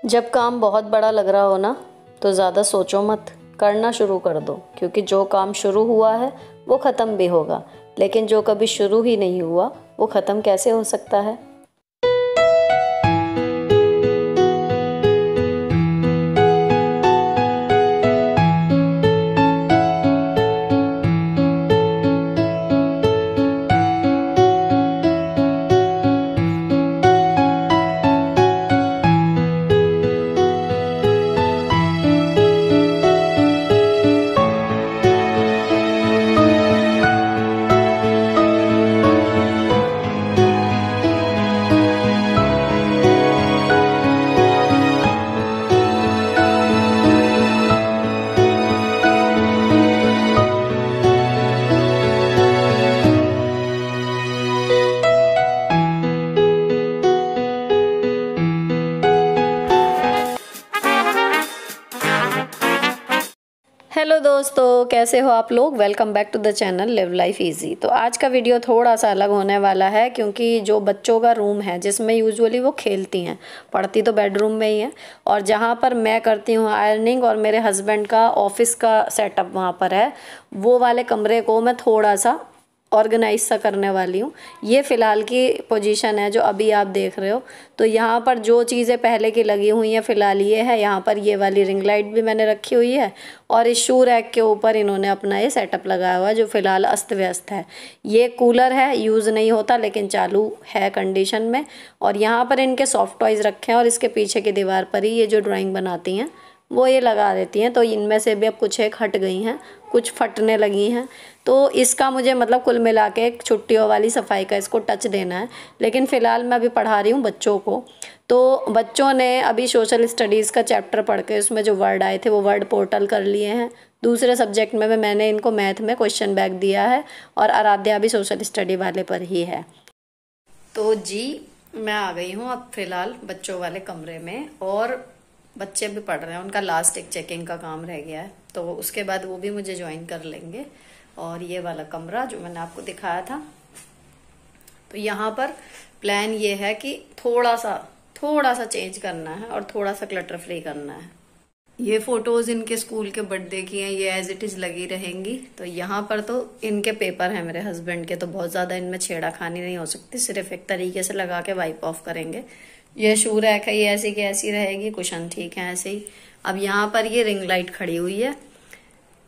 जब काम बहुत बड़ा लग रहा हो ना, तो ज़्यादा सोचो मत, करना शुरू कर दो। क्योंकि जो काम शुरू हुआ है वो ख़त्म भी होगा, लेकिन जो कभी शुरू ही नहीं हुआ वो ख़त्म कैसे हो सकता है। हेलो दोस्तों, कैसे हो आप लोग। Welcome back to the channel live life easy. तो आज का वीडियो थोड़ा सा अलग होने वाला है, क्योंकि जो बच्चों का रूम है जिसमें यूजुअली वो खेलती हैं, पढ़ती तो बेडरूम में ही है, और जहाँ पर मैं करती हूँ आयरनिंग और मेरे हस्बैंड का ऑफिस का सेटअप वहाँ पर है, वो वाले कमरे को मैं थोड़ा सा ऑर्गेनाइज सा करने वाली हूँ। ये फ़िलहाल की पोजीशन है जो अभी आप देख रहे हो। तो यहाँ पर जो चीज़ें पहले की लगी हुई हैं फ़िलहाल ये है। यहाँ पर ये वाली रिंग लाइट भी मैंने रखी हुई है, और इस शू रैक के ऊपर इन्होंने अपना ये सेटअप लगाया हुआ है जो फ़िलहाल अस्त व्यस्त है। ये कूलर है, यूज़ नहीं होता लेकिन चालू है कंडीशन में। और यहाँ पर इनके सॉफ्ट टॉयज़ रखे हैं, और इसके पीछे की दीवार पर ही ये जो ड्राइंग बनाती हैं वो ये लगा देती हैं। तो इनमें से भी अब कुछ एक हट गई हैं, कुछ फटने लगी हैं। तो इसका मुझे मतलब कुल मिला के एक छुट्टियों वाली सफाई का इसको टच देना है। लेकिन फ़िलहाल मैं अभी पढ़ा रही हूँ बच्चों को। तो बच्चों ने अभी सोशल स्टडीज़ का चैप्टर पढ़ के उसमें जो वर्ड आए थे वो वर्ड पोर्टल कर लिए हैं। दूसरे सब्जेक्ट में मैंने इनको मैथ में क्वेश्चन बैक दिया है, और आराध्या भी सोशल स्टडी वाले पर ही है। तो जी, मैं आ गई हूँ अब फ़िलहाल बच्चों वाले कमरे में, और बच्चे भी पढ़ रहे हैं। उनका लास्ट एक चेकिंग का काम रह गया है, तो उसके बाद वो भी मुझे ज्वाइन कर लेंगे। और ये वाला कमरा जो मैंने आपको दिखाया था, तो यहाँ पर प्लान ये है कि थोड़ा सा चेंज करना है और थोड़ा सा क्लटर फ्री करना है। ये फोटोज इनके स्कूल के बर्थडे की हैं, ये एज इट इज लगी रहेंगी। तो यहाँ पर तो इनके पेपर हैं मेरे हस्बैंड के, तो बहुत ज्यादा इनमें छेड़ाखानी नहीं हो सकती, सिर्फ एक तरीके से लगा के वाइप ऑफ करेंगे। ये शू रैक है, ये ऐसी की ऐसी रहेगी, कुशन ठीक है ऐसे ही। अब यहाँ पर ये रिंग लाइट खड़ी हुई है,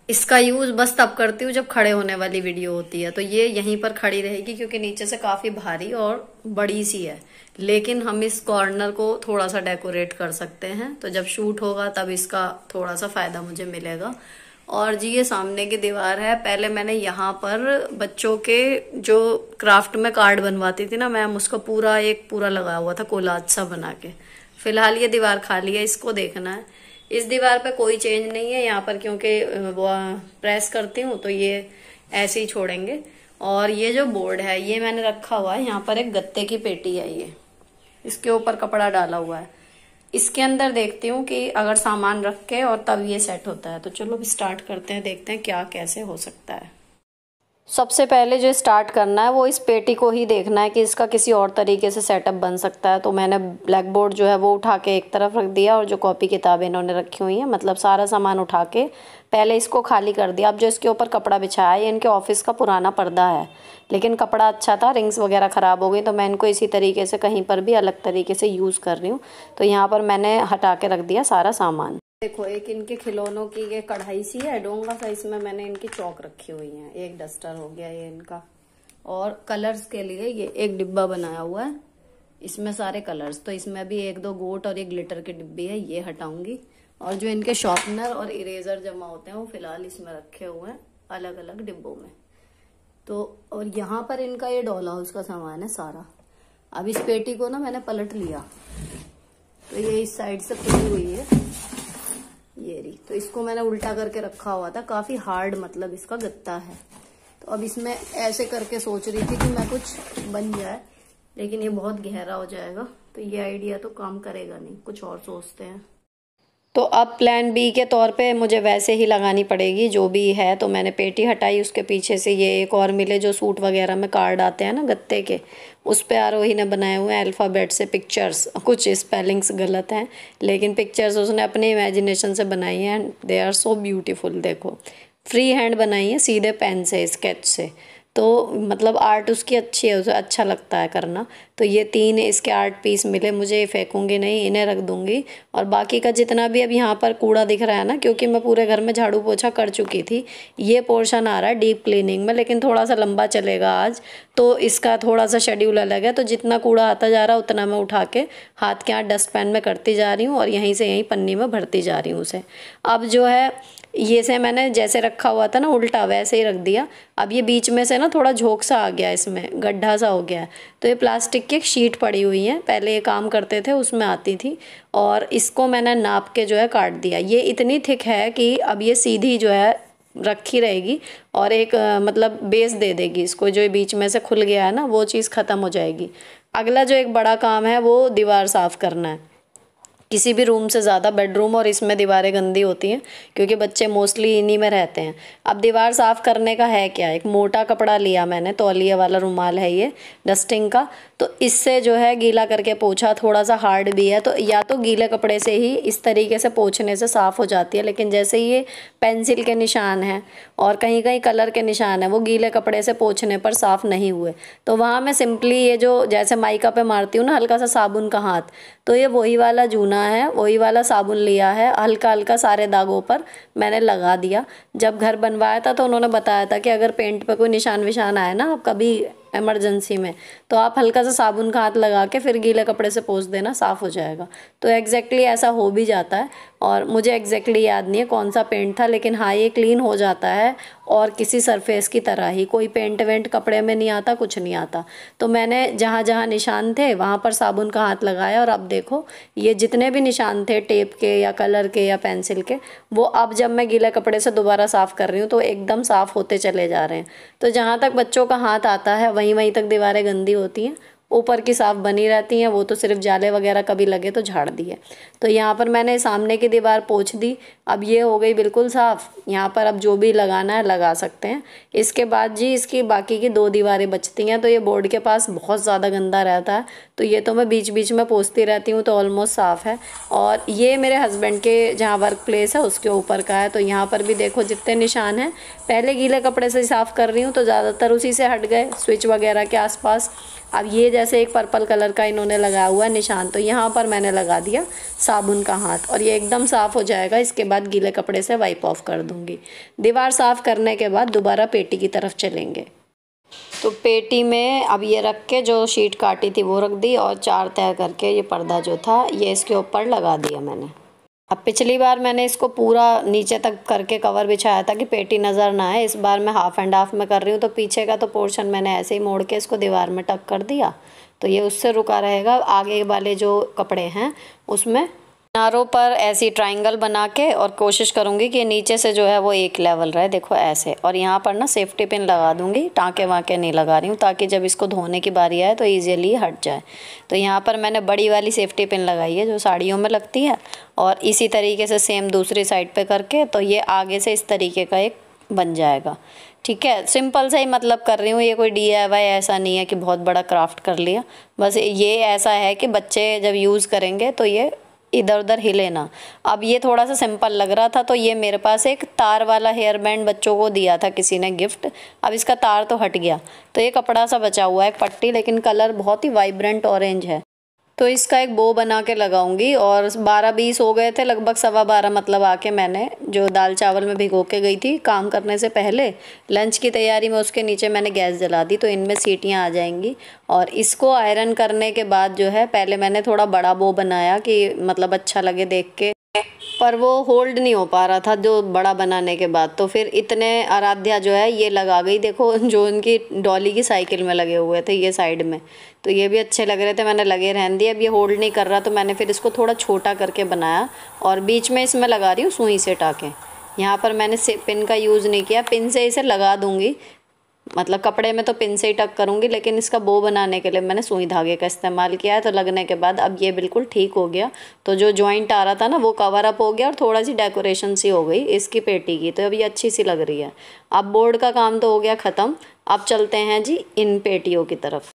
इसका यूज बस तब करती हूँ जब खड़े होने वाली वीडियो होती है। तो ये यहीं पर खड़ी रहेगी, क्योंकि नीचे से काफी भारी और बड़ी सी है। लेकिन हम इस कॉर्नर को थोड़ा सा डेकोरेट कर सकते हैं, तो जब शूट होगा तब इसका थोड़ा सा फायदा मुझे मिलेगा। और जी, ये सामने की दीवार है। पहले मैंने यहाँ पर बच्चों के जो क्राफ्ट में कार्ड बनवाती थी ना मैम, उसका पूरा लगाया हुआ था कोलाज सा बना के। फिलहाल ये दीवार खाली है, इसको देखना है। इस दीवार पे कोई चेंज नहीं है यहाँ पर, क्योंकि वो प्रेस करती हूँ तो ये ऐसे ही छोड़ेंगे। और ये जो बोर्ड है ये मैंने रखा हुआ है, यहाँ पर एक गत्ते की पेटी है, ये इसके ऊपर कपड़ा डाला हुआ है। इसके अंदर देखती हूँ कि अगर सामान रख के और तब ये सेट होता है। तो चलो अब स्टार्ट करते हैं, देखते हैं क्या कैसे हो सकता है। सबसे पहले जो स्टार्ट करना है वो इस पेटी को ही देखना है कि इसका किसी और तरीके से सेटअप बन सकता है। तो मैंने ब्लैक बोर्ड जो है वो उठा के एक तरफ रख दिया, और जो कॉपी किताबें इन्होंने रखी हुई हैं, मतलब सारा सामान उठा के पहले इसको खाली कर दिया। अब जो इसके ऊपर कपड़ा बिछाया है, ये इनके ऑफिस का पुराना पर्दा है, लेकिन कपड़ा अच्छा था, रिंग्स वगैरह ख़राब हो गई, तो मैं इनको इसी तरीके से कहीं पर भी अलग तरीके से यूज़ कर रही हूँ। तो यहाँ पर मैंने हटा के रख दिया सारा सामान। देखो, एक इनके खिलौनों की ये कढ़ाई सी है डोंगा सा, इसमें मैंने इनकी चौक रखी हुई है। एक डस्टर हो गया ये इनका, और कलर्स के लिए ये एक डिब्बा बनाया हुआ है, इसमें सारे कलर्स। तो इसमें भी एक दो गोट और एक ग्लिटर की डिब्बी है, ये हटाऊंगी। और जो इनके शॉर्पनर और इरेजर जमा होते हैं वो फिलहाल इसमें रखे हुए हैं अलग अलग डिब्बों में। तो और यहाँ पर इनका ये डॉल हाउस का सामान है सारा। अब इस पेटी को ना मैंने पलट लिया, तो ये इस साइड से खुली हुई है, ये रही। तो इसको मैंने उल्टा करके रखा हुआ था, काफी हार्ड मतलब इसका गत्ता है। तो अब इसमें ऐसे करके सोच रही थी कि मैं कुछ बन जाए, लेकिन ये बहुत गहरा हो जाएगा, तो ये आइडिया तो काम करेगा नहीं, कुछ और सोचते हैं। तो अब प्लान बी के तौर पे मुझे वैसे ही लगानी पड़ेगी जो भी है। तो मैंने पेटी हटाई, उसके पीछे से ये एक और मिले जो सूट वगैरह में कार्ड आते हैं ना गत्ते के, उस पे आरोही ने बनाए हुए हैं अल्फ़ाबेट से पिक्चर्स। कुछ स्पेलिंग्स गलत हैं लेकिन पिक्चर्स उसने अपने इमेजिनेशन से बनाई हैं। They are so beautiful. देखो फ्री हैंड बनाई है, सीधे पेन से, स्केच से। तो मतलब आर्ट उसकी अच्छी है, उसे अच्छा लगता है करना। तो ये 3 इसके आर्ट पीस मिले मुझे, ये फेंकूंगी नहीं, इन्हें रख दूंगी। और बाकी का जितना भी अब यहाँ पर कूड़ा दिख रहा है ना, क्योंकि मैं पूरे घर में झाड़ू पोछा कर चुकी थी, ये पोर्शन आ रहा है डीप क्लीनिंग में, लेकिन थोड़ा सा लंबा चलेगा आज, तो इसका थोड़ा सा शेड्यूल अलग है। तो जितना कूड़ा आता जा रहा है उतना मैं उठा के हाथ के हाथ डस्टबिन में करती जा रही हूँ और यहीं से यहीं पन्नी में भरती जा रही हूँ उसे। अब जो है ये से मैंने जैसे रखा हुआ था ना उल्टा, वैसे ही रख दिया। अब ये बीच में से ना थोड़ा झोंक सा आ गया, इसमें गड्ढा सा हो गया है। तो ये प्लास्टिक की एक शीट पड़ी हुई है, पहले ये काम करते थे उसमें आती थी, और इसको मैंने नाप के जो है काट दिया। ये इतनी थिक है कि अब ये सीधी जो है रखी रहेगी और एक मतलब बेस दे देगी इसको। जो बीच में से खुल गया है ना वो चीज़ ख़त्म हो जाएगी। अगला जो एक बड़ा काम है वो दीवार साफ़ करना है। किसी भी रूम से ज़्यादा बेडरूम और इसमें दीवारें गंदी होती हैं क्योंकि बच्चे मोस्टली इन्हीं में रहते हैं। अब दीवार साफ़ करने का है क्या, एक मोटा कपड़ा लिया मैंने, तौलिया वाला रुमाल है ये डस्टिंग का। तो इससे जो है गीला करके पोछा, थोड़ा सा हार्ड भी है, तो या तो गीले कपड़े से ही इस तरीके से पोछने से साफ़ हो जाती है। लेकिन जैसे ये पेंसिल के निशान हैं और कहीं कहीं कलर के निशान हैं, वो गीले कपड़े से पोछने पर साफ़ नहीं हुए, तो वहाँ मैं सिंपली ये जो जैसे माइका पे मारती हूँ ना हल्का सा साबुन का हाथ, तो ये वही वाला जूना है, वही वाला साबुन लिया है, हल्का हल्का सारे दागों पर मैंने लगा दिया। जब घर बनवाया था तो उन्होंने बताया था कि अगर पेंट पे कोई निशान विशान आए ना आप कभी इमरजेंसी में, तो आप हल्का सा साबुन का हाथ लगा के फिर गीले कपड़े से पोंछ देना, साफ़ हो जाएगा। तो एग्जैक्टली ऐसा हो भी जाता है। और मुझे एग्जैक्टली याद नहीं है कौन सा पेंट था, लेकिन हाँ ये क्लीन हो जाता है और किसी सरफेस की तरह ही, कोई पेंट वेंट कपड़े में नहीं आता, कुछ नहीं आता। तो मैंने जहाँ जहाँ निशान थे वहाँ पर साबुन का हाथ लगाया और अब देखो ये जितने भी निशान थे टेप के या कलर के या पेंसिल के, वो अब जब मैं गीले कपड़े से दोबारा साफ़ कर रही हूँ तो एकदम साफ़ होते चले जा रहे हैं। तो जहाँ तक बच्चों का हाथ आता है वहीं वहीं तक दीवारें गंदी होती हैं, ऊपर की साफ़ बनी रहती हैं, वो तो सिर्फ जाले वगैरह कभी लगे तो झाड़ दिए। तो यहाँ पर मैंने सामने की दीवार पोंछ दी, अब ये हो गई बिल्कुल साफ़। यहाँ पर अब जो भी लगाना है लगा सकते हैं। इसके बाद जी इसकी बाकी की 2 दीवारें बचती हैं, तो ये बोर्ड के पास बहुत ज़्यादा गंदा रहता है, तो ये तो मैं बीच बीच में पोंछती रहती हूँ, तो ऑलमोस्ट साफ़ है। और ये मेरे हस्बैंड के जहाँ वर्क प्लेस है उसके ऊपर का है, तो यहाँ पर भी देखो जितने निशान हैं, पहले गीले कपड़े से साफ़ कर रही हूँ तो ज़्यादातर उसी से हट गए, स्विच वगैरह के आसपास। अब ये जैसे एक पर्पल कलर का इन्होंने लगाया हुआ है निशान, तो यहाँ पर मैंने लगा दिया साबुन का हाथ और ये एकदम साफ़ हो जाएगा। इसके बाद गीले कपड़े से वाइप ऑफ कर दूँगी। दीवार साफ़ करने के बाद दोबारा पेटी की तरफ चलेंगे। तो पेटी में अब ये रख के जो शीट काटी थी वो रख दी और 4 तय करके ये पर्दा जो था ये इसके ऊपर लगा दिया मैंने। अब पिछली बार मैंने इसको पूरा नीचे तक करके कवर बिछाया था कि पेटी नज़र ना आए, इस बार मैं हाफ़ एंड हाफ़ में कर रही हूँ। तो पीछे का तो पोर्शन मैंने ऐसे ही मोड़ के इसको दीवार में टक कर दिया, तो ये उससे रुका रहेगा। आगे वाले जो कपड़े हैं उसमें किनारों पर ऐसी ट्रायंगल बना के और कोशिश करूँगी कि नीचे से जो है वो एक लेवल रहे, देखो ऐसे। और यहाँ पर ना सेफ्टी पिन लगा दूँगी, टाँके वाँके नहीं लगा रही हूँ, ताकि जब इसको धोने की बारी आए तो ईजिली हट जाए। तो यहाँ पर मैंने बड़ी वाली सेफ्टी पिन लगाई है जो साड़ियों में लगती है, और इसी तरीके से सेम दूसरी साइड पे करके तो ये आगे से इस तरीके का एक बन जाएगा। ठीक है, सिंपल सा ही मतलब कर रही हूँ, ये कोई DIY ऐसा नहीं है कि बहुत बड़ा क्राफ्ट कर लिया। बस ये ऐसा है कि बच्चे जब यूज़ करेंगे तो ये इधर उधर हिले ना। अब ये थोड़ा सा सिंपल लग रहा था, तो ये मेरे पास एक तार वाला हेयर बैंड बच्चों को दिया था किसी ने गिफ्ट। अब इसका तार तो हट गया, तो ये कपड़ा सा बचा हुआ है, एक पट्टी, लेकिन कलर बहुत ही वाइब्रेंट ऑरेंज है। तो इसका एक बो बना के लगाऊंगी। और 12-20 हो गए थे, लगभग 12:15 मतलब आके मैंने जो दाल चावल में भिगो के गई थी काम करने से पहले, लंच की तैयारी में उसके नीचे मैंने गैस जला दी, तो इनमें सीटियां आ जाएंगी। और इसको आयरन करने के बाद जो है पहले मैंने थोड़ा बड़ा बो बनाया कि मतलब अच्छा लगे देख के, पर वो होल्ड नहीं हो पा रहा था जो बड़ा बनाने के बाद। तो फिर इतने आराध्या जो है ये लगा गई, देखो जो उनकी डॉली की साइकिल में लगे हुए थे ये साइड में, तो ये भी अच्छे लग रहे थे, मैंने लगे रहने दिए। अब ये होल्ड नहीं कर रहा तो मैंने फिर इसको थोड़ा छोटा करके बनाया और बीच में इसमें लगा रही हूँ सुई से टाँके। यहाँ पर मैंने पिन का यूज़ नहीं किया, पिन से इसे लगा दूँगी, मतलब कपड़े में तो पिन से ही टक करूँगी, लेकिन इसका बो बनाने के लिए मैंने सुई धागे का इस्तेमाल किया है। तो लगने के बाद अब ये बिल्कुल ठीक हो गया, तो जो जॉइंट आ रहा था ना वो कवर अप हो गया और थोड़ा सी डेकोरेशन सी हो गई इसकी पेटी की, तो अब ये अच्छी सी लग रही है। अब बोर्ड का काम तो हो गया ख़त्म, अब चलते हैं जी इन पेटियों की तरफ।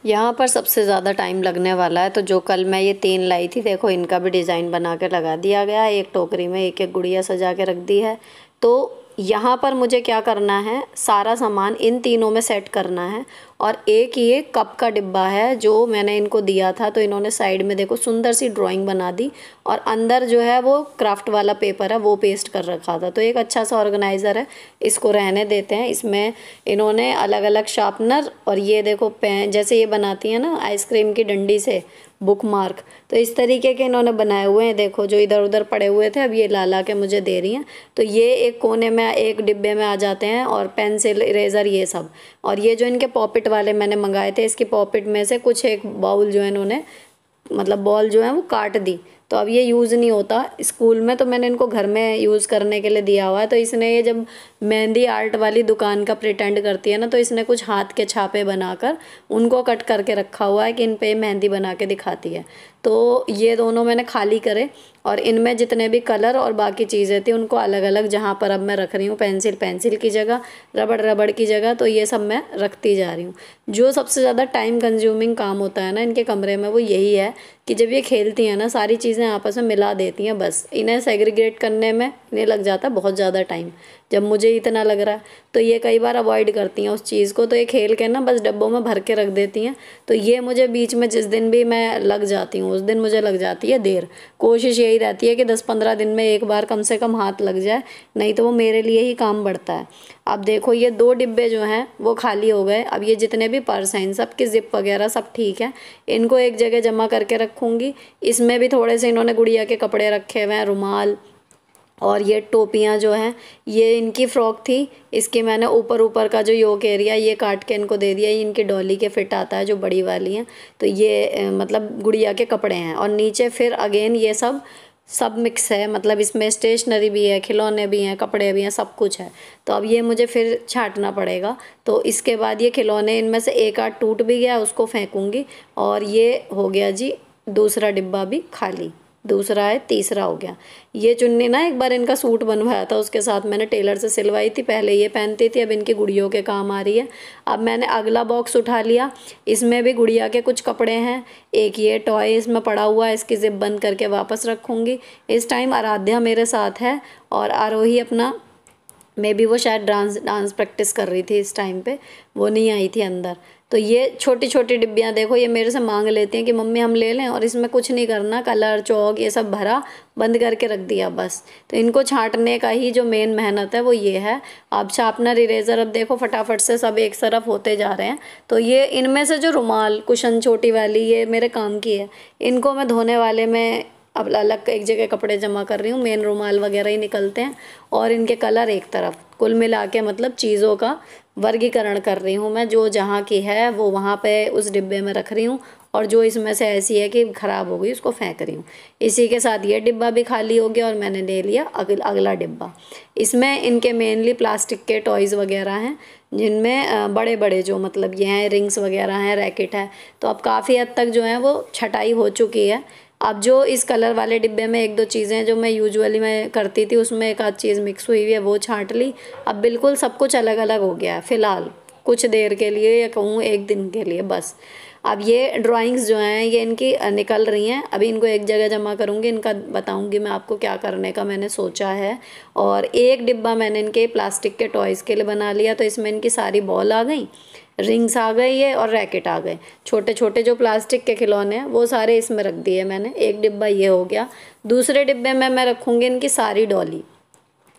यहाँ पर सबसे ज़्यादा टाइम लगने वाला है। तो जो कल मैं ये 3 लाई थी, देखो इनका भी डिज़ाइन बना के लगा दिया गया है। एक टोकरी में एक एक गुड़िया सजा के रख दी है। तो यहाँ पर मुझे क्या करना है, सारा सामान इन तीनों में सेट करना है। और एक ये कप का डिब्बा है जो मैंने इनको दिया था, तो इन्होंने साइड में देखो सुंदर सी ड्राइंग बना दी और अंदर जो है वो क्राफ्ट वाला पेपर है वो पेस्ट कर रखा था। तो एक अच्छा सा ऑर्गेनाइज़र है, इसको रहने देते हैं। इसमें इन्होंने अलग अलग शार्पनर और ये देखो पेन, जैसे ये बनाती है ना आइसक्रीम की डंडी से बुक मार्क, तो इस तरीके के इन्होंने बनाए हुए हैं। देखो जो इधर उधर पड़े हुए थे अब ये ला ला के मुझे दे रही हैं। तो ये एक कोने में एक डिब्बे में आ जाते हैं, और पेंसिल इरेज़र ये सब। और ये जो इनके पॉपिट वाले मैंने मंगाए थे, इसकी पॉपिट में से कुछ एक बाउल जो है इन्होंने मतलब बॉल जो है वो काट दी। तो अब ये यूज़ नहीं होता स्कूल में, तो मैंने इनको घर में यूज़ करने के लिए दिया हुआ है। तो इसने ये जब मेहंदी आर्ट वाली दुकान का प्रिटेंड करती है ना, तो इसने कुछ हाथ के छापे बनाकर उनको कट करके रखा हुआ है कि इन पे मेहंदी बना के दिखाती है। तो ये दोनों मैंने खाली करे और इनमें जितने भी कलर और बाकी चीज़ें थी उनको अलग अलग, जहाँ पर अब मैं रख रही हूँ पेंसिल पेंसिल की जगह, रबड़ रबड़ की जगह, तो ये सब मैं रखती जा रही हूँ। जो सबसे ज़्यादा टाइम कंज्यूमिंग काम होता है ना इनके कमरे में, वो यही है कि जब ये खेलती हैं ना सारी चीज़ें आपस में मिला देती हैं, बस इन्हें सेग्रीगेट करने में इन्हें लग जाता है बहुत ज़्यादा टाइम। जब मुझे इतना लग रहा है तो ये कई बार अवॉइड करती हैं उस चीज़ को, तो ये खेल के ना बस डब्बों में भर के रख देती हैं। तो ये मुझे बीच में जिस दिन भी मैं लग जाती हूँ उस दिन मुझे लग जाती है देर। कोशिश यही रहती है कि 10-15 दिन में एक बार कम से कम हाथ लग जाए, नहीं तो वो मेरे लिए ही काम बढ़ता है। अब देखो ये 2 डिब्बे जो हैं वो खाली हो गए। अब ये जितने भी पर्स हैं इन सब की जिप वगैरह सब ठीक है, इनको एक जगह जमा करके रखूँगी। इसमें भी थोड़े से इन्होंने गुड़िया के कपड़े रखे हुए हैं, रुमाल, और ये टोपियाँ जो हैं ये इनकी फ़्रॉक थी, इसकी मैंने ऊपर ऊपर का जो योक एरिया ये काट के इनको दे दिया। ये इनकी डॉली के फिट आता है जो बड़ी वाली हैं, तो ये मतलब गुड़िया के कपड़े हैं। और नीचे फिर अगेन ये सब मिक्स है, मतलब इसमें स्टेशनरी भी है, खिलौने भी हैं, कपड़े भी हैं, सब कुछ है। तो अब ये मुझे फिर छांटना पड़ेगा। तो इसके बाद ये खिलौने इनमें से एक आध टूट भी गया, उसको फेंकूँगी। और ये हो गया जी दूसरा डिब्बा भी खाली, दूसरा है, तीसरा हो गया। ये चुन्नी ना एक बार इनका सूट बनवाया था, उसके साथ मैंने टेलर से सिलवाई थी, पहले ये पहनती थी, अब इनकी गुड़ियों के काम आ रही है। अब मैंने अगला बॉक्स उठा लिया, इसमें भी गुड़िया के कुछ कपड़े हैं। एक ये टॉय इसमें पड़ा हुआ है, इसकी जिप बंद करके वापस रखूँगी। इस टाइम आराध्या मेरे साथ है और आरोही अपना, मे बी वो शायद डांस प्रैक्टिस कर रही थी इस टाइम पे, वो नहीं आई थी अंदर। तो ये छोटी छोटी डिब्बियाँ देखो ये मेरे से मांग लेती हैं कि मम्मी हम ले लें, और इसमें कुछ नहीं करना, कलर चौक ये सब भरा, बंद करके रख दिया बस। तो इनको छांटने का ही जो मेन मेहनत है वो ये है। अब शार्पनर इरेज़र अब देखो फटाफट से सब एक तरफ होते जा रहे हैं। तो ये इनमें से जो रुमाल कुशन छोटी वाली ये मेरे काम की है, इनको मैं धोने वाले में अब अलग एक जगह कपड़े जमा कर रही हूँ, मेन रुमाल वगैरह ही निकलते हैं और इनके कलर एक तरफ, कुल मिला के मतलब चीज़ों का वर्गीकरण कर रही हूँ मैं। जो जहाँ की है वो वहाँ पे उस डिब्बे में रख रही हूँ, और जो इसमें से ऐसी है कि ख़राब हो गई उसको फेंक रही हूँ। इसी के साथ ये डिब्बा भी खाली हो गया और मैंने ले लिया अगला डिब्बा। इसमें इनके मेनली प्लास्टिक के टॉयज़ वगैरह हैं, जिनमें बड़े बड़े जो मतलब ये हैं रिंग्स वगैरह हैं, रैकेट है। तो अब काफ़ी हद तक जो है वो छटाई हो चुकी है। अब जो इस कलर वाले डिब्बे में एक दो चीज़ें जो मैं यूजुअली मैं करती थी उसमें एक आध चीज़ मिक्स हुई हुई है, वो छांट ली। अब बिल्कुल सब कुछ अलग अलग हो गया है फ़िलहाल, कुछ देर के लिए या कहूँ एक दिन के लिए बस। अब ये ड्राइंग्स जो हैं ये इनकी निकल रही हैं, अभी इनको एक जगह जमा करूँगी, इनका बताऊँगी मैं आपको क्या करने का मैंने सोचा है। और एक डिब्बा मैंने इनके प्लास्टिक के टॉयज़ के लिए बना लिया, तो इसमें इनकी सारी बॉल आ गई, रिंग्स आ गई है और रैकेट आ गए। छोटे छोटे जो प्लास्टिक के खिलौने हैं वो सारे इसमें रख दिए मैंने। एक डिब्बा ये हो गया। दूसरे डिब्बे में मैं रखूँगी इनकी सारी डॉली।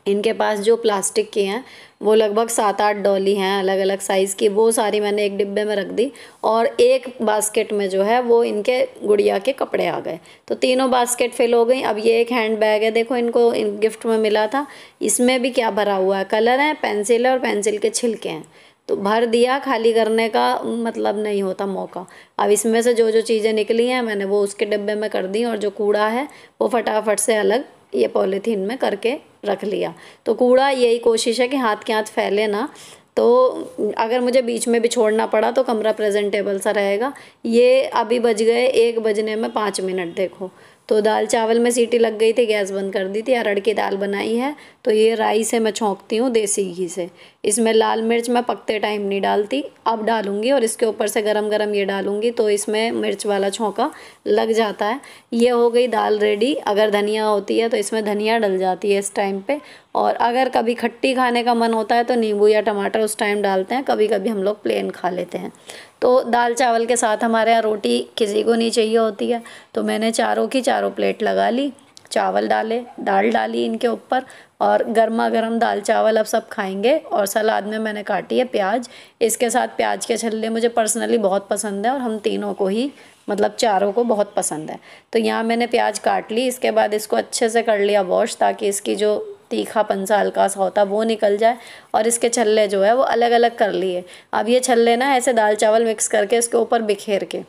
इनके पास जो प्लास्टिक की हैं वो लगभग 7-8 डॉली हैं अलग अलग साइज़ की, वो सारी मैंने एक डिब्बे में रख दी। और एक बास्केट में जो है वो इनके गुड़िया के कपड़े आ गए, तो तीनों बास्केट फिल हो गई। अब ये एक हैंड बैग है, देखो इनको गिफ्ट में मिला था, इसमें भी क्या भरा हुआ है, कलर है, पेंसिल है और पेंसिल के छिलके हैं। तो भर दिया, खाली करने का मतलब नहीं होता मौका। अब इसमें से जो जो चीज़ें निकली हैं मैंने वो उसके डिब्बे में कर दी, और जो कूड़ा है वो फटाफट से अलग ये पॉलीथीन में करके रख लिया। तो कूड़ा यही कोशिश है कि हाथ के हाथ फैले ना, तो अगर मुझे बीच में भी छोड़ना पड़ा तो कमरा प्रेजेंटेबल सा रहेगा। ये अभी बज गए 1 बजने में 5 मिनट देखो। तो दाल चावल में सीटी लग गई थी, गैस बंद कर दी थी। अरहर की दाल बनाई है तो ये राई से मैं छौंकती हूँ देसी घी से। इसमें लाल मिर्च मैं पकते टाइम नहीं डालती, अब डालूँगी और इसके ऊपर से गरम गरम ये डालूँगी तो इसमें मिर्च वाला छौंका लग जाता है। ये हो गई दाल रेडी। अगर धनिया होती है तो इसमें धनिया डल जाती है इस टाइम पे, और अगर कभी खट्टी खाने का मन होता है तो नींबू या टमाटर उस टाइम डालते हैं। कभी कभी हम लोग प्लेन खा लेते हैं। तो दाल चावल के साथ हमारे यहाँ रोटी किसी को नहीं चाहिए होती है, तो मैंने चारों की चारों प्लेट लगा ली, चावल डाले, दाल डाली इनके ऊपर, और गर्मा गर्म दाल चावल अब सब खाएंगे। और सलाद में मैंने काटी है प्याज। इसके साथ प्याज के छल्ले मुझे पर्सनली बहुत पसंद है और हम तीनों को ही, मतलब चारों को बहुत पसंद है। तो यहाँ मैंने प्याज काट ली। इसके बाद इसको अच्छे से कर लिया वॉश, ताकि इसकी जो तीखापन सा हल्का सा होता है वो निकल जाए। और इसके छल्ले जो है वो अलग अलग कर लिए। अब ये छल्ले ना ऐसे दाल चावल मिक्स करके इसके ऊपर बिखेर के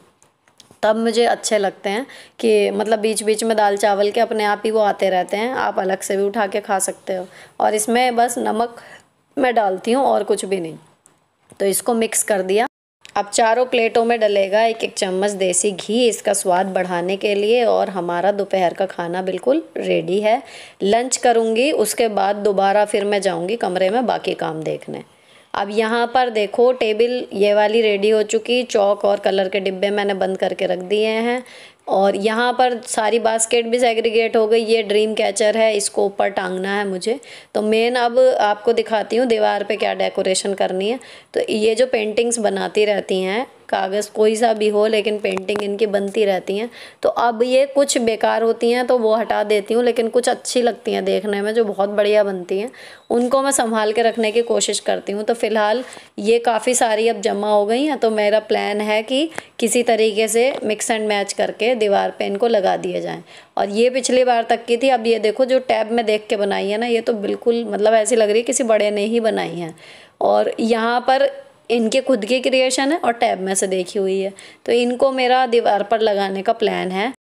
तब मुझे अच्छे लगते हैं, कि मतलब बीच बीच में दाल चावल के अपने आप ही वो आते रहते हैं। आप अलग से भी उठा के खा सकते हो। और इसमें बस नमक मैं डालती हूँ और कुछ भी नहीं। तो इसको मिक्स कर दिया। अब चारों प्लेटों में डलेगा एक एक चम्मच देसी घी, इसका स्वाद बढ़ाने के लिए। और हमारा दोपहर का खाना बिल्कुल रेडी है। लंच करूँगी, उसके बाद दोबारा फिर मैं जाऊँगी कमरे में बाकी काम देखने। अब यहाँ पर देखो टेबल ये वाली रेडी हो चुकी। चौक और कलर के डिब्बे मैंने बंद करके रख दिए हैं। और यहाँ पर सारी बास्केट भी सेग्रीगेट हो गई। ये ड्रीम कैचर है, इसको ऊपर टांगना है मुझे। तो मेन अब आपको दिखाती हूँ दीवार पे क्या डेकोरेशन करनी है। तो ये जो पेंटिंग्स बनाती रहती हैं, कागज़ कोई सा भी हो लेकिन पेंटिंग इनकी बनती रहती हैं। तो अब ये कुछ बेकार होती हैं तो वो हटा देती हूँ, लेकिन कुछ अच्छी लगती हैं देखने में जो बहुत बढ़िया बनती हैं, उनको मैं संभाल के रखने की कोशिश करती हूँ। तो फ़िलहाल ये काफ़ी सारी अब जमा हो गई हैं। तो मेरा प्लान है कि किसी तरीके से मिक्स एंड मैच करके दीवार पे इनको लगा दिए जाएँ। और ये पिछली बार तक की थी। अब ये देखो जो टैब में देख के बनाई है ना, ये तो बिल्कुल मतलब ऐसी लग रही है किसी बड़े ने ही बनाई है। और यहाँ पर इनके खुद की क्रिएशन है और टैब में से देखी हुई है। तो इनको मेरा दीवार पर लगाने का प्लान है।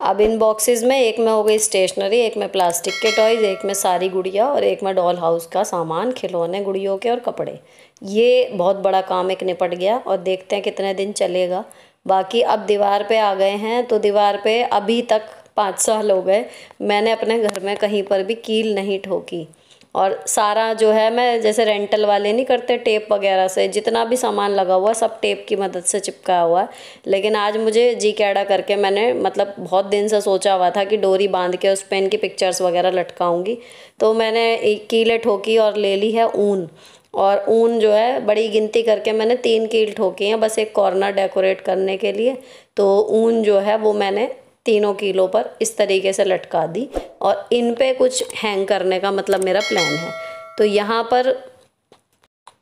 अब इन बॉक्सेस में एक में हो गई स्टेशनरी, एक में प्लास्टिक के टॉयज़, एक में सारी गुड़िया और एक में डॉल हाउस का सामान, खिलौने गुड़ियों के और कपड़े। ये बहुत बड़ा काम एक निपट गया और देखते हैं कितने दिन चलेगा। बाकी अब दीवार पे आ गए हैं। तो दीवार पे अभी तक 5 साल हो गए मैंने अपने घर में कहीं पर भी कील नहीं ठोकी। और सारा जो है मैं जैसे रेंटल वाले नहीं करते टेप वगैरह से, जितना भी सामान लगा हुआ सब टेप की मदद से चिपका हुआ है। लेकिन आज मुझे जी कैडा करके मैंने मतलब बहुत दिन से सोचा हुआ था कि डोरी बांध के उस पर इनकी पिक्चर्स वगैरह लटकाऊंगी। तो मैंने एक कीलें ठोकी और ले ली है ऊन। और ऊन जो है बड़ी गिनती करके मैंने 3 कील ठोकी हैं, बस एक कॉर्नर डेकोरेट करने के लिए। तो ऊन जो है वो मैंने तीनों कीलों पर इस तरीके से लटका दी और इन पे कुछ हैंग करने का मतलब मेरा प्लान है। तो यहाँ पर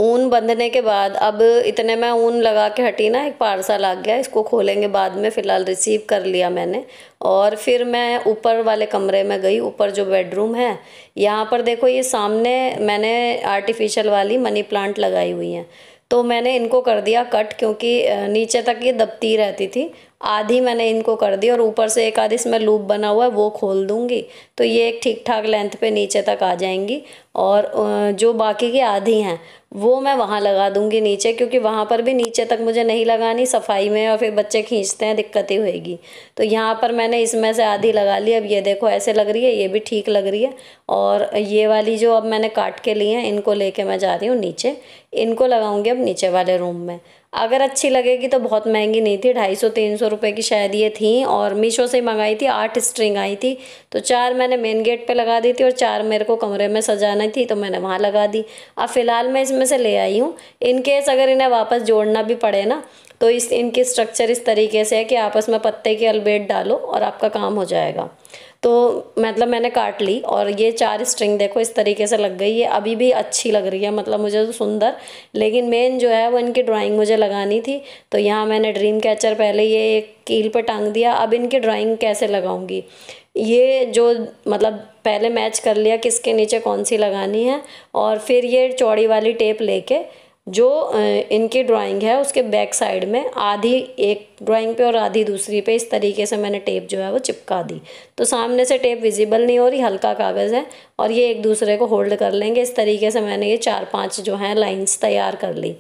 ऊन बंधने के बाद अब इतने में ऊन लगा के हटी ना, एक पार्सल आ गया, इसको खोलेंगे बाद में। फ़िलहाल रिसीव कर लिया मैंने। और फिर मैं ऊपर वाले कमरे में गई। ऊपर जो बेडरूम है, यहाँ पर देखो ये सामने मैंने आर्टिफिशियल वाली मनी प्लांट लगाई हुई हैं। तो मैंने इनको कर दिया कट, क्योंकि नीचे तक ये दबती रहती थी। आधी मैंने इनको कर दी और ऊपर से एक आधी इसमें लूप बना हुआ है वो खोल दूंगी। तो ये एक ठीक ठाक लेंथ पे नीचे तक आ जाएंगी। और जो बाकी की आधी हैं वो मैं वहाँ लगा दूंगी नीचे, क्योंकि वहाँ पर भी नीचे तक मुझे नहीं लगानी सफाई में, और फिर बच्चे खींचते हैं दिक्कत ही होएगी। तो यहाँ पर मैंने इसमें से आधी लगा ली। अब ये देखो ऐसे लग रही है, ये भी ठीक लग रही है। और ये वाली जो अब मैंने काट के ली है इनको लेके मैं जा रही हूँ नीचे। इनको लगाऊंगी अब नीचे वाले रूम में। अगर अच्छी लगेगी तो बहुत महंगी नहीं थी, 250-300 रुपये की शायद ये थी। और मीशो से मंगाई थी, 8 स्ट्रिंग आई थी। तो 4 मैंने मेन गेट पे लगा दी थी और 4 मेरे को कमरे में सजाना थी तो मैंने वहाँ लगा दी। अब फ़िलहाल मैं इसमें से ले आई हूँ। इन केस अगर इन्हें वापस जोड़ना भी पड़े ना, तो इनकी स्ट्रक्चर इस तरीके से है कि आपस में पत्ते की अलबेट डालो और आपका काम हो जाएगा। तो मतलब मैंने काट ली और ये 4 स्ट्रिंग देखो इस तरीके से लग गई है। अभी भी अच्छी लग रही है, मतलब मुझे तो सुंदर। लेकिन मेन जो है वो इनकी ड्राइंग मुझे लगानी थी। तो यहाँ मैंने ड्रीम कैचर पहले ये एक कील पे टांग दिया। अब इनकी ड्राइंग कैसे लगाऊंगी, ये जो मतलब पहले मैच कर लिया किसके नीचे कौन सी लगानी है। और फिर ये चौड़ी वाली टेप लेके जो इनकी ड्राइंग है उसके बैक साइड में आधी एक ड्राइंग पे और आधी दूसरी पे इस तरीके से मैंने टेप जो है वो चिपका दी। तो सामने से टेप विजिबल नहीं हो रही, हल्का कागज़ है और ये एक दूसरे को होल्ड कर लेंगे। इस तरीके से मैंने ये 4-5 जो हैं लाइंस तैयार कर ली।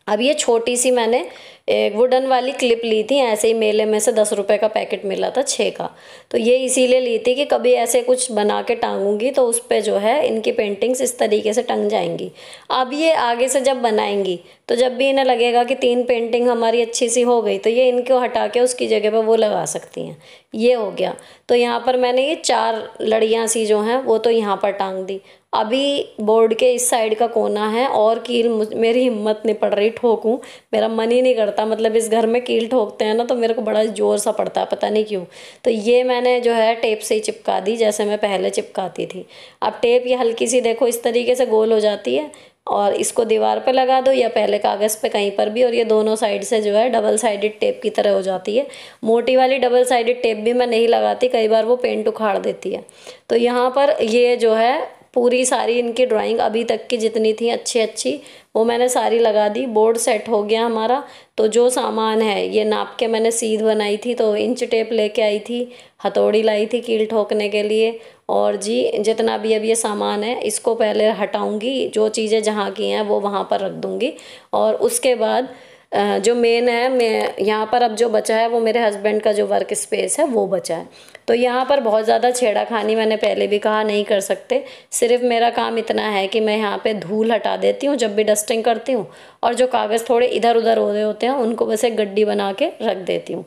अब ये छोटी सी मैंने एक वुडन वाली क्लिप ली थी, ऐसे ही मेले में से 10 रुपए का पैकेट मिला था 6 का। तो ये इसीलिए ली थी कि कभी ऐसे कुछ बना के टांगूंगी तो उस पे जो है इनकी पेंटिंग्स इस तरीके से टंग जाएंगी। अब ये आगे से जब बनाएंगी तो जब भी इन्हें लगेगा कि 3 पेंटिंग हमारी अच्छी सी हो गई तो ये इनको हटा के उसकी जगह पर वो लगा सकती हैं। ये हो गया। तो यहाँ पर मैंने ये 4 लड़ियाँ सी जो हैं वो तो यहाँ पर टांग दी। अभी बोर्ड के इस साइड का कोना है और कील मेरी हिम्मत नहीं पड़ रही ठोकूं, मेरा मन ही नहीं करता। मतलब इस घर में कील ठोकते हैं ना तो मेरे को बड़ा जोर सा पड़ता है, पता नहीं क्यों। तो ये मैंने जो है टेप से ही चिपका दी जैसे मैं पहले चिपकाती थी। अब टेप ये हल्की सी देखो इस तरीके से गोल हो जाती है और इसको दीवार पे लगा दो या पहले कागज़ पे कहीं पर भी, और ये दोनों साइड से जो है डबल साइडेड टेप की तरह हो जाती है। मोटी वाली डबल साइडेड टेप भी मैं नहीं लगाती, कई बार वो पेंट उखाड़ देती है। तो यहाँ पर ये जो है पूरी सारी इनकी ड्राइंग अभी तक की जितनी थी अच्छी अच्छी वो मैंने सारी लगा दी। बोर्ड सेट हो गया हमारा। तो जो सामान है ये नाप के मैंने सीध बनाई थी, तो इंच टेप लेके आई थी, हथौड़ी लाई थी कील ठोकने के लिए। और जी जितना भी अब ये सामान है इसको पहले हटाऊंगी, जो चीज़ें जहाँ की हैं वो वहाँ पर रख दूंगी। और उसके बाद जो मेन है, मैं यहाँ पर अब जो बचा है वो मेरे हस्बैंड का जो वर्क स्पेस है वो बचा है। तो यहाँ पर बहुत ज़्यादा छेड़ाखानी मैंने पहले भी कहा नहीं कर सकते। सिर्फ मेरा काम इतना है कि मैं यहाँ पे धूल हटा देती हूँ जब भी डस्टिंग करती हूँ, और जो कागज़ थोड़े इधर उधर हो रहे होते हैं उनको बस एक गड्डी बना के रख देती हूँ।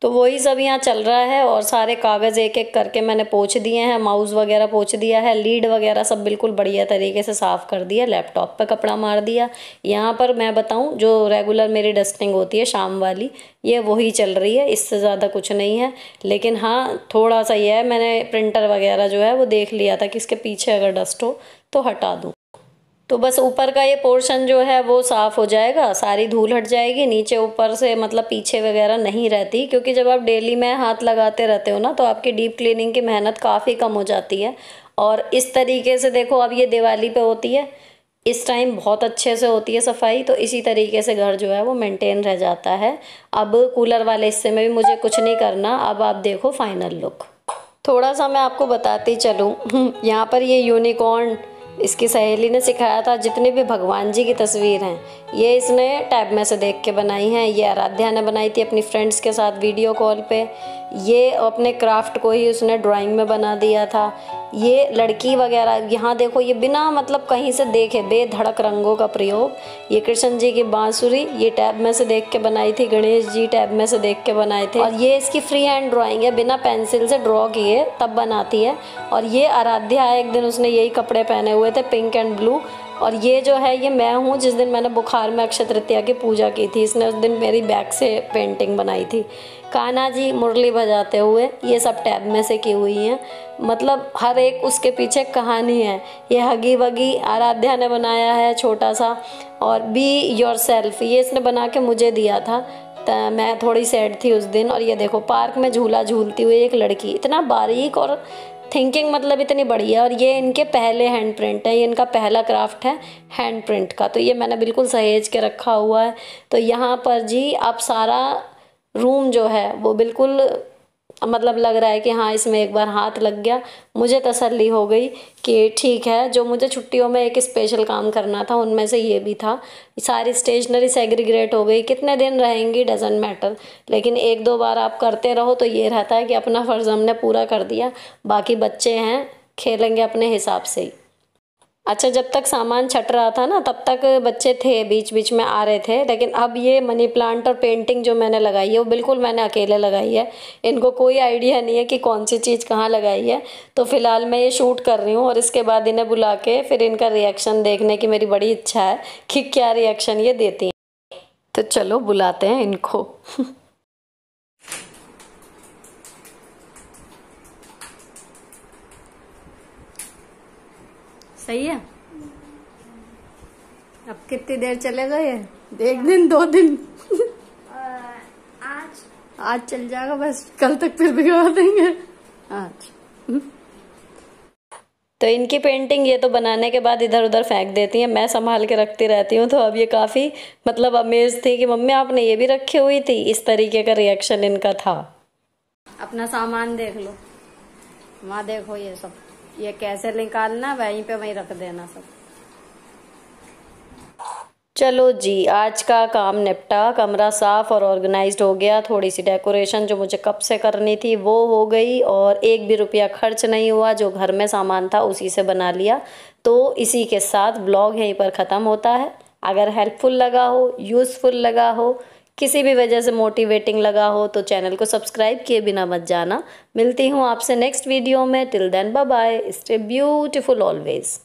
तो वही सब यहाँ चल रहा है और सारे कागज़ एक एक करके मैंने पोंछ दिए हैं, माउस वगैरह पोंछ दिया है, लीड वगैरह सब बिल्कुल बढ़िया तरीके से साफ़ कर दिया, लैपटॉप पे कपड़ा मार दिया। यहाँ पर मैं बताऊँ जो रेगुलर मेरी डस्टिंग होती है शाम वाली, ये वही चल रही है, इससे ज़्यादा कुछ नहीं है। लेकिन हाँ थोड़ा सा ये है, मैंने प्रिंटर वगैरह जो है वो देख लिया था कि इसके पीछे अगर डस्ट हो तो हटा दूँ। तो बस ऊपर का ये पोर्शन जो है वो साफ़ हो जाएगा, सारी धूल हट जाएगी। नीचे ऊपर से मतलब पीछे वगैरह नहीं रहती, क्योंकि जब आप डेली में हाथ लगाते रहते हो ना तो आपकी डीप क्लीनिंग की मेहनत काफ़ी कम हो जाती है। और इस तरीके से देखो अब ये दिवाली पे होती है, इस टाइम बहुत अच्छे से होती है सफाई, तो इसी तरीके से घर जो है वो मेंटेन रह जाता है। अब कूलर वाले हिस्से में भी मुझे कुछ नहीं करना। अब आप देखो फाइनल लुक। थोड़ा सा मैं आपको बताती चलूँ, यहाँ पर ये यूनिकॉर्न इसकी सहेली ने सिखाया था। जितने भी भगवान जी की तस्वीर हैं ये इसने टैब में से देख के बनाई हैं। ये आराध्या ने बनाई थी अपनी फ्रेंड्स के साथ वीडियो कॉल पे। ये अपने क्राफ्ट को ही उसने ड्राइंग में बना दिया था। ये लड़की वगैरह यहाँ देखो, ये बिना मतलब कहीं से देखे बेधड़क रंगों का प्रयोग। ये कृष्ण जी की बांसुरी ये टैब में से देख के बनाई थी, गणेश जी टैब में से देख के बनाए थे। और ये इसकी फ्री हैंड ड्राइंग है, बिना पेंसिल से ड्रॉ किए तब बनाती है। और ये आराध्या है, एक दिन उसने यही कपड़े पहने हुए थे पिंक एंड ब्लू। और ये जो है ये मैं हूँ, जिस दिन मैंने बुखार में अक्षय तृतीया की पूजा की थी, इसने उस दिन मेरी बैग से पेंटिंग बनाई थी। कान्हा जी मुरली बजाते हुए, ये सब टैब में से की हुई हैं। मतलब हर एक उसके पीछे कहानी है। ये हगी वगी आराध्या ने बनाया है छोटा सा। और बी योरसेल्फ ये इसने बना के मुझे दिया था, तो मैं थोड़ी सैड थी उस दिन। और ये देखो पार्क में झूला झूलती हुई एक लड़की, इतना बारीक और थिंकिंग मतलब इतनी बढ़िया। और ये इनके पहले हैंड प्रिंट है, ये इनका पहला क्राफ्ट है हैंड प्रिंट का। तो ये मैंने बिल्कुल सहेज के रखा हुआ है। तो यहाँ पर जी अब सारा रूम जो है वो बिल्कुल मतलब लग रहा है कि हाँ इसमें एक बार हाथ लग गया। मुझे तसल्ली हो गई कि ठीक है, जो मुझे छुट्टियों में एक स्पेशल काम करना था उनमें से ये भी था। सारी स्टेशनरी सेग्रीगेट हो गई, कितने दिन रहेंगी डजेंट मैटर, लेकिन 1-2 बार आप करते रहो तो ये रहता है कि अपना फ़र्ज़ हमने पूरा कर दिया। बाकी बच्चे हैं, खेलेंगे अपने हिसाब से ही। अच्छा, जब तक सामान छट रहा था ना तब तक बच्चे थे, बीच बीच में आ रहे थे। लेकिन अब ये मनी प्लांट और पेंटिंग जो मैंने लगाई है वो बिल्कुल मैंने अकेले लगाई है। इनको कोई आइडिया नहीं है कि कौन सी चीज़ कहाँ लगाई है। तो फिलहाल मैं ये शूट कर रही हूँ और इसके बाद इन्हें बुला के फिर इनका रिएक्शन देखने की मेरी बड़ी इच्छा है कि क्या रिएक्शन ये देती हैं। तो चलो बुलाते हैं इनको। सही है। अब कितनी देर चले गए? 1 दिन 2 दिन? आज चल जाएगा बस, कल तक फिर भिगवा देंगे आज। तो इनकी पेंटिंग ये तो बनाने के बाद इधर उधर फेंक देती हैं, मैं संभाल के रखती रहती हूँ। तो अब ये काफ़ी मतलब अमेज थी कि मम्मी आपने ये भी रखी हुई थी। इस तरीके का रिएक्शन इनका था। अपना सामान देख लो, वहाँ देखो ये सब, ये कैसे निकालना, वहीं पे वहीं रख देना सब। चलो जी, आज का काम निपटा, कमरा साफ़ और ऑर्गेनाइज्ड हो गया। थोड़ी सी डेकोरेशन जो मुझे कब से करनी थी वो हो गई और एक भी रुपया खर्च नहीं हुआ, जो घर में सामान था उसी से बना लिया। तो इसी के साथ ब्लॉग यहीं पर ख़त्म होता है। अगर हेल्पफुल लगा हो, यूज़फुल लगा हो, किसी भी वजह से मोटिवेटिंग लगा हो तो चैनल को सब्सक्राइब किए बिना मत जाना। मिलती हूँ आपसे नेक्स्ट वीडियो में। Till then bye bye, stay beautiful always.